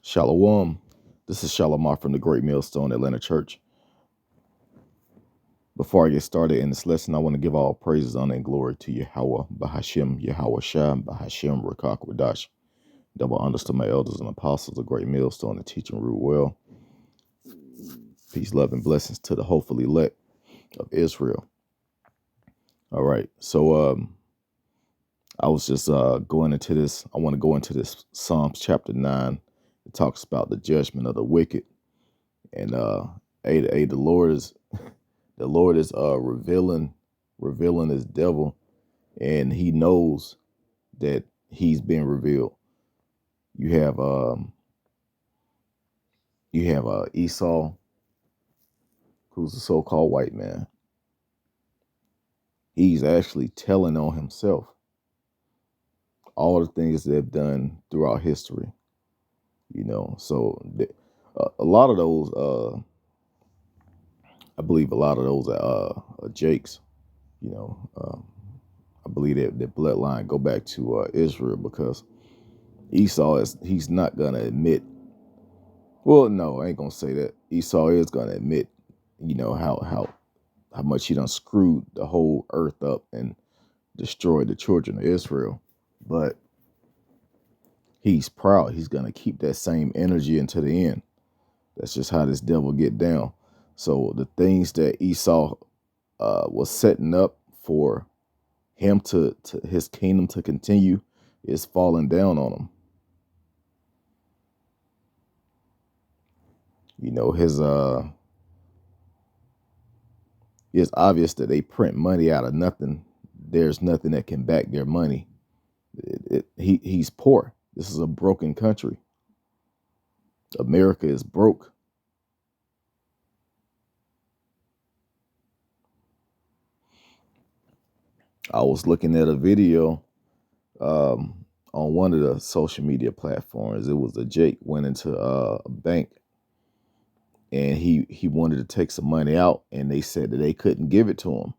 Shalom. This is Shalomar from the Great Millstone Atlanta Church. Before I get started in this lesson, I want to give all praises, honor, and glory to Yahweh, Bahashem, Yahweh Shah, Bahashem, Rakak, Wadash. Double honors to my elders and apostles, the Great Millstone, and teaching root well. Peace, love, and blessings to the hopefully elect of Israel. All right, so I was just going into this. I want to go into this Psalms chapter 9. It talks about the judgment of the wicked, and the Lord is revealing his devil, and he knows that he's been revealed. You have Esau, who's a so-called white man. He's actually telling on himself all the things they've done throughout history. So a lot of those, I believe a lot of those are Jakes. I believe that the bloodline go back to Israel, because Esau he's not gonna admit. Well, no, I ain't gonna say that. Esau is gonna admit, how much he done screwed the whole earth up and destroyed the children of Israel. But he's proud. He's gonna keep that same energy until the end. That's just how this devil get down. So the things that Esau was setting up for him to his kingdom to continue is falling down on him. It's obvious that they print money out of nothing. There's nothing that can back their money. He's poor. This is a broken country. America is broke. I was looking at a video on one of the social media platforms. It was a Jake went into a bank, and he wanted to take some money out, and they said that they couldn't give it to him.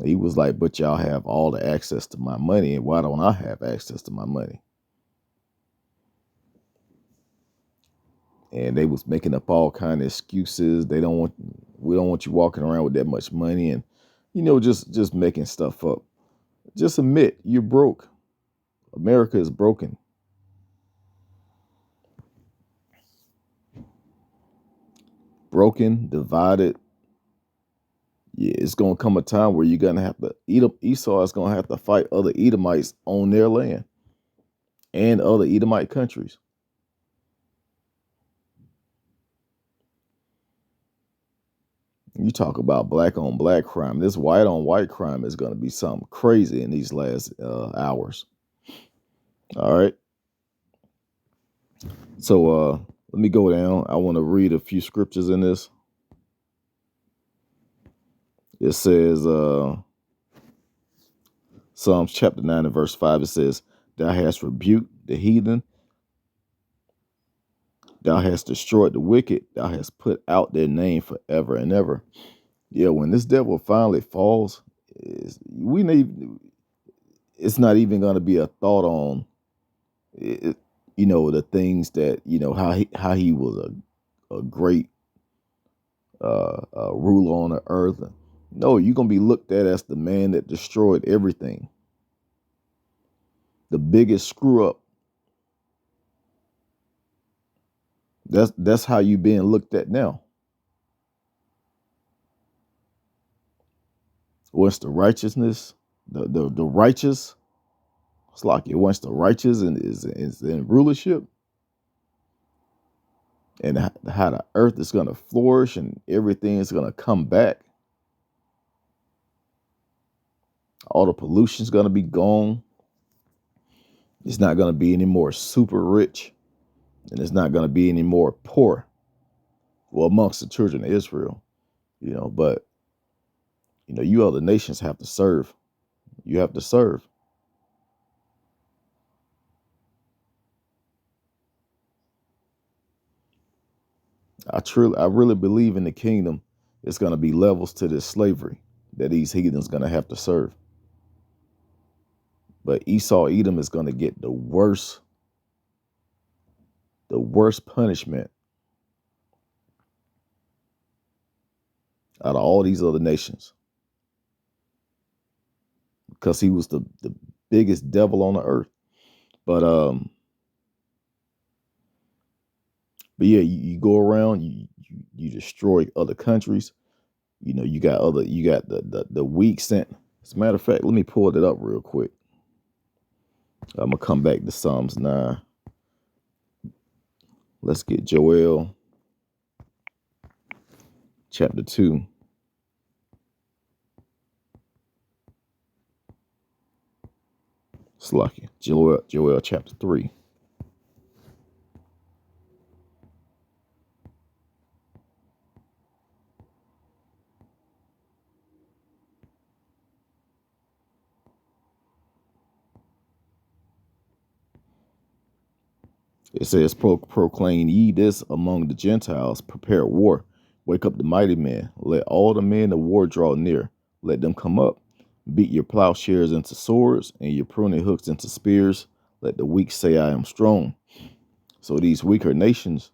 He was like, "But y'all have all the access to my money, and why don't I have access to my money?" And they was making up all kind of excuses. We don't want you walking around with that much money, and just making stuff up. Just admit you're broke. America is broken. Broken, divided. Yeah, it's gonna come a time where you're gonna have to Esau is gonna have to fight other Edomites on their land and other Edomite countries. You talk about black on black crime. This white on white crime is gonna be something crazy in these last hours. All right. So let me go down. I want to read a few scriptures in this. It says, Psalms chapter 9 and verse 5, it says, "Thou hast rebuked the heathen. Thou hast destroyed the wicked. Thou hast put out their name forever and ever." Yeah, when this devil finally falls, it's not even going to be a thought on, the things that, how he was a great ruler on the earth. No, you're going to be looked at as the man that destroyed everything. The biggest screw up. That's how you being looked at now. Once the righteousness, the righteous, it's like it once the righteous and is in rulership, and how the earth is going to flourish and everything is going to come back. All the pollution is going to be gone. It's not going to be any more super rich, and it's not going to be any more poor. Well, amongst the children of Israel, but you other nations have to serve. You have to serve. I really believe in the kingdom. It's going to be levels to this slavery that these heathens going to have to serve. But Esau, Edom is going to get the worst the worst punishment out of all these other nations, because he was the biggest devil on the earth. But yeah, you go around, you destroy other countries. You got the weak sent. As a matter of fact, let me pull it up real quick. I'm gonna come back to Psalms 9. Let's get Joel chapter 2. Slacky. Joel chapter 3. It says, proclaim ye this among the Gentiles, prepare war, wake up the mighty men, let all the men of war draw near, let them come up, beat your plowshares into swords and your pruning hooks into spears, let the weak say I am strong. So these weaker nations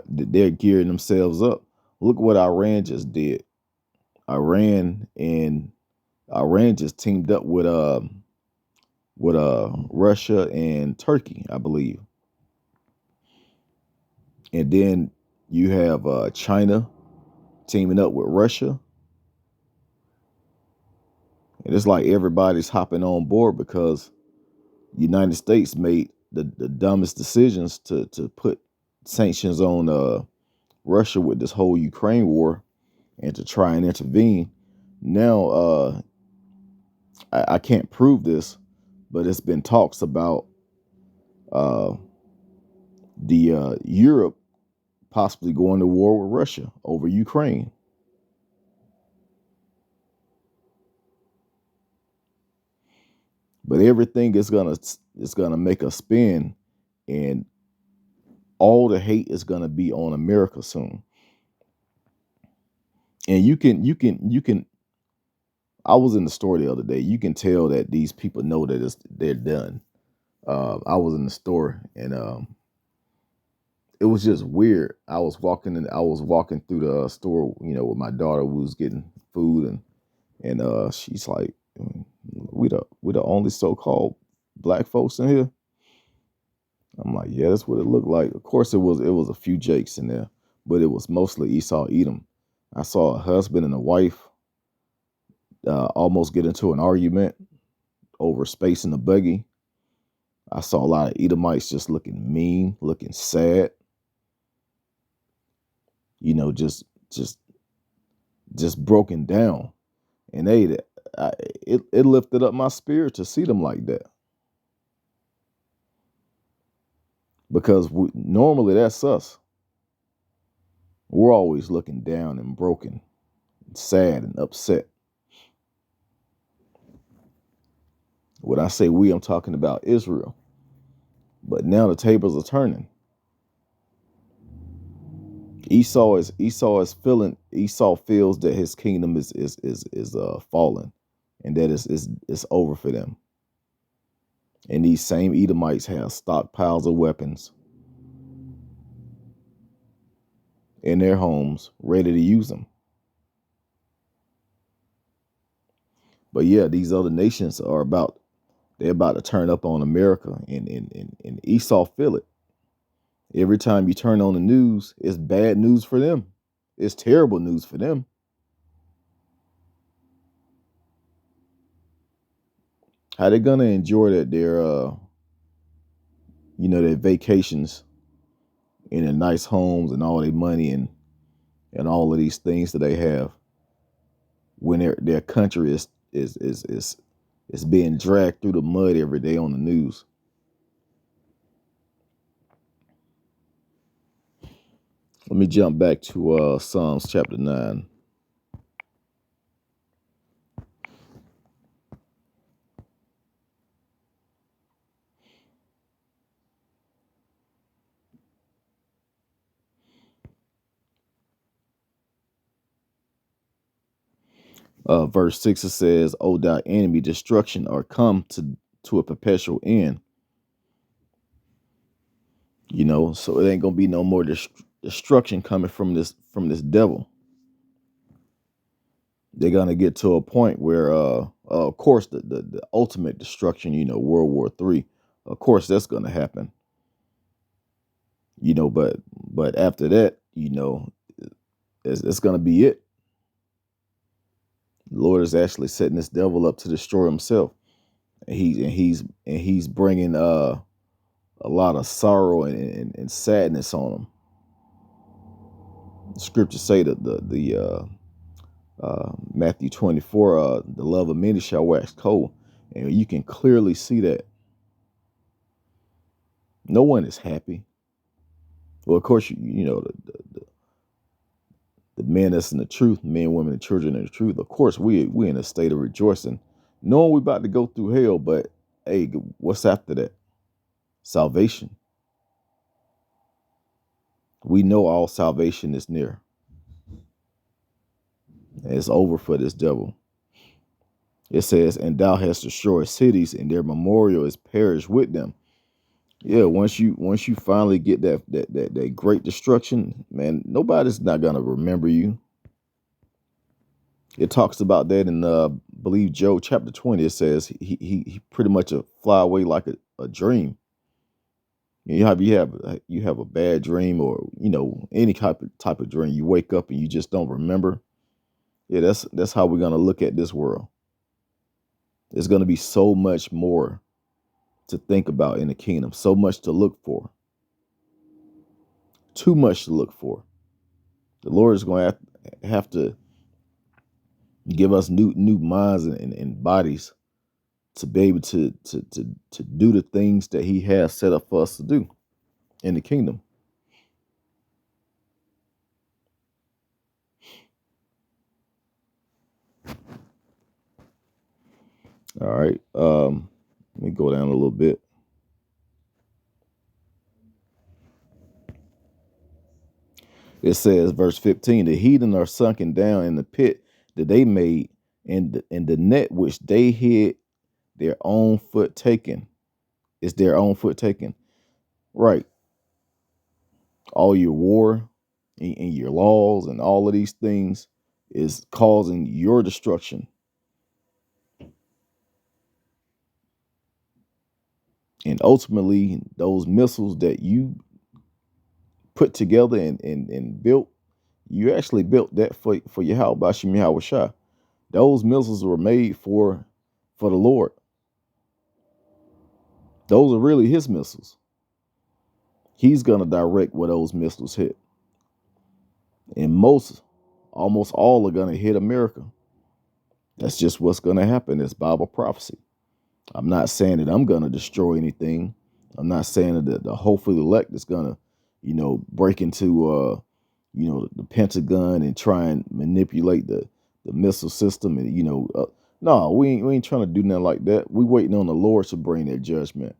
they're gearing themselves up. Look what Iran just did. Iran just teamed up with Russia and Turkey, I believe. And then you have China teaming up with Russia. And it's like everybody's hopping on board because the United States made the dumbest decisions to put sanctions on Russia with this whole Ukraine war and to try and intervene. Now, I can't prove this, but it's been talks about the Europe possibly going to war with Russia over Ukraine. But everything is gonna make a spin, and all the hate is gonna be on America soon. And you can. I was in the store the other day. You can tell that these people know that they're done. I was in the store, and it was just weird. I was walking through the store, with my daughter. We was getting food, and she's like, we the only so-called black folks in here. I'm like, yeah, that's what it looked like. Of course, it was a few Jakes in there, but it was mostly Esau Edom. I saw a husband and a wife almost get into an argument over space in the buggy. I saw a lot of Edomites just looking mean, looking sad. Just broken down, and it lifted up my spirit to see them like that, because normally that's us. We're always looking down and broken, and sad and upset. When I say we, I'm talking about Israel. But now the tables are turning. Esau feels that his kingdom is fallen, and that it's over for them. And these same Edomites have stockpiles of weapons in their homes, ready to use them. But yeah, these other nations they're about to turn up on America, and Esau feel it. Every time you turn on the news, it's bad news for them. It's terrible news for them. How they gonna enjoy their vacations in their nice homes and all their money and all of these things that they have when their country is being dragged through the mud every day on the news? Let me jump back to Psalms chapter 9. Verse 6, it says, "O thy enemy, destruction are come to a perpetual end." So it ain't gonna be no more destruction coming from this devil. They're gonna get to a point where, of course, the ultimate destruction, World War III, of course, that's gonna happen. But after that, it's gonna be it. The Lord is actually setting this devil up to destroy himself, and he's bringing a lot of sorrow and sadness on him. The scriptures say that the Matthew 24, the love of many shall wax cold, and you can clearly see that no one is happy. Well, of course, the men that's in the truth, men, women, and children in the truth. Of course, we in a state of rejoicing, knowing we're about to go through hell. But hey, what's after that? Salvation. We know all salvation is near. And it's over for this devil. It says, and thou hast destroyed cities, and their memorial is perished with them. Yeah, once you finally get that great destruction, man, nobody's not gonna remember you. It talks about that in believe Job chapter 20. It says he pretty much fly away like a dream. You have a bad dream, or any type of dream. You wake up and you just don't remember. Yeah, that's how we're gonna look at this world. There's gonna be so much more to think about in the kingdom, so much to look for, too much to look for. The Lord is going to have to give us new minds and bodies to be able to do the things that He has set up for us to do in the kingdom. All right. Let me go down a little bit. It says, verse 15, the heathen are sunken down in the pit that they made, and the net which they hid, their own foot taken. It's their own foot taken. Right. All your war and your laws and all of these things is causing your destruction. And ultimately, those missiles that you put together and built, you actually built that for Yahweh Bashim Yahweh Shah. Those missiles were made for the Lord. Those are really His missiles. He's gonna direct where those missiles hit. And almost all are gonna hit America. That's just what's gonna happen. It's Bible prophecy. I'm not saying that I'm gonna destroy anything. I'm not saying that the hopefully elect is gonna, break into the Pentagon and try and manipulate the missile system, and no, we ain't trying to do nothing like that. We waiting on the Lord to bring that judgment.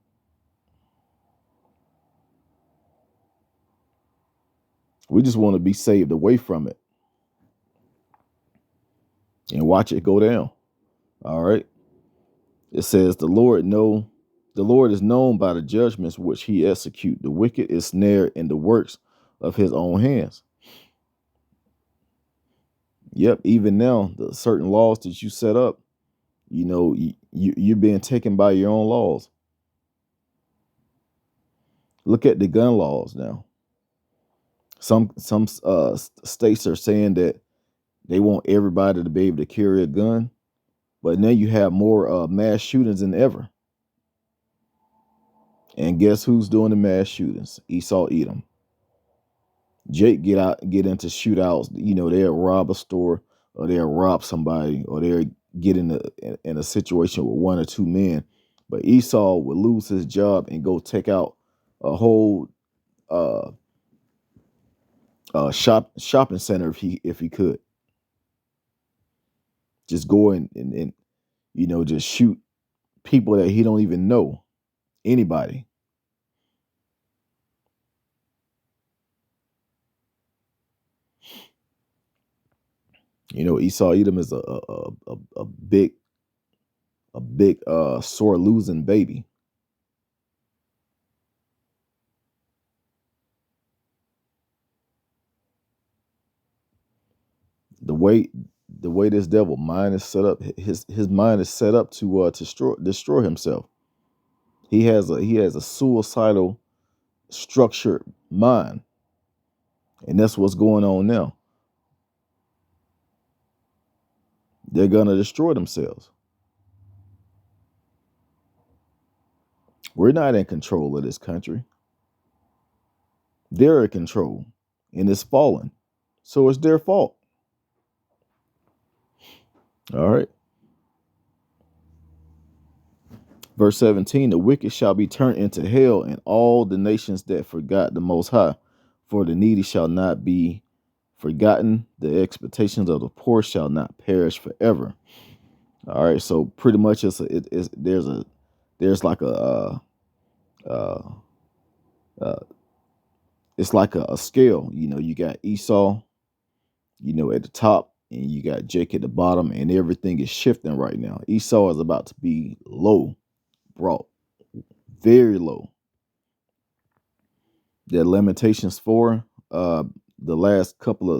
We just want to be saved away from it and watch it go down. All right. It says the Lord is known by the judgments which He execute. The wicked is snared in the works of his own hands. Yep, even now, the certain laws that you set up, you're being taken by your own laws. Look at the gun laws now. Some states are saying that they want everybody to be able to carry a gun, but now you have more mass shootings than ever. And guess who's doing the mass shootings? Esau Edom. Jake get into shootouts. They'll rob a store, or they'll rob somebody, or they'll get in a situation with one or two men. But Esau would lose his job and go take out a whole shopping center if he could. Just go and just shoot people that he don't even know. Anybody. Esau Edom is a big sore losing baby. The way this devil mind is set up, his mind is set up to destroy himself. He has a suicidal structured mind, and that's what's going on now. They're gonna destroy themselves. We're not in control of this country. They're in control, and it's fallen, so it's their fault. All right. Verse 17, the wicked shall be turned into hell, and all the nations that forgot the Most High. For the needy shall not be forgotten. The expectations of the poor shall not perish forever. All right. So pretty much there's like it's like a scale. You got Esau, at the top, and you got Jake at the bottom, and everything is shifting right now. Esau is about to be low, brought very low. That Lamentations 4, the last couple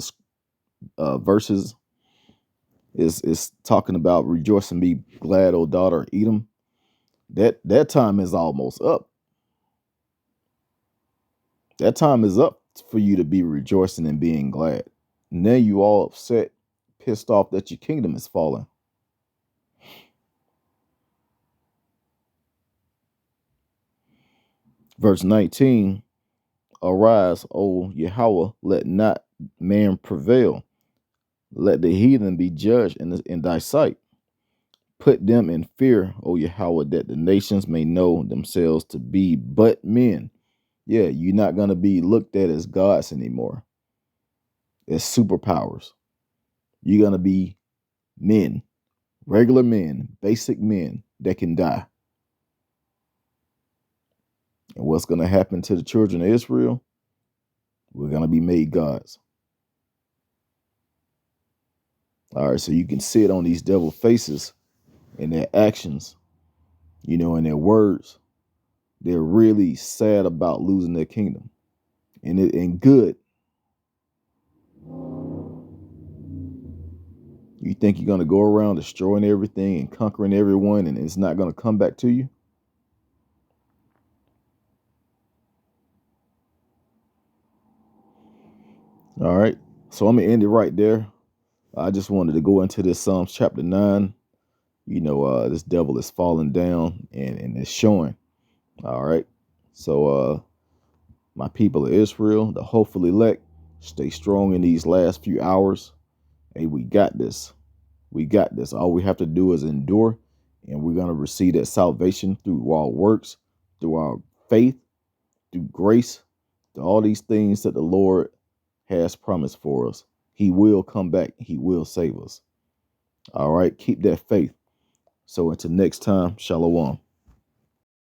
of verses is talking about rejoice and be glad, O daughter Edom. That time is almost up. That time is up for you to be rejoicing and being glad. Now you all upset, pissed off that your kingdom is falling. Verse 19, arise, O Yahweh, let not man prevail. Let the heathen be judged in thy sight. Put them in fear, O Yahweh, that the nations may know themselves to be but men. Yeah, you're not going to be looked at as gods anymore, as superpowers. You're going to be men, regular men, basic men that can die. And what's going to happen to the children of Israel? We're going to be made gods. All right, so you can see it on these devil faces and their actions, and their words. They're really sad about losing their kingdom. And good. You think you're going to go around destroying everything and conquering everyone, and it's not going to come back to you? All right. So I'm going to end it right there. I just wanted to go into this Psalms chapter 9. This devil is falling down and it's showing. All right. So my people of Israel, the hopeful elect, stay strong in these last few hours. Hey, we got this. We got this. All we have to do is endure, and we're going to receive that salvation through our works, through our faith, through grace, through all these things that the Lord has promised for us. He will come back. He will save us. All right. Keep that faith. So until next time, Shalom.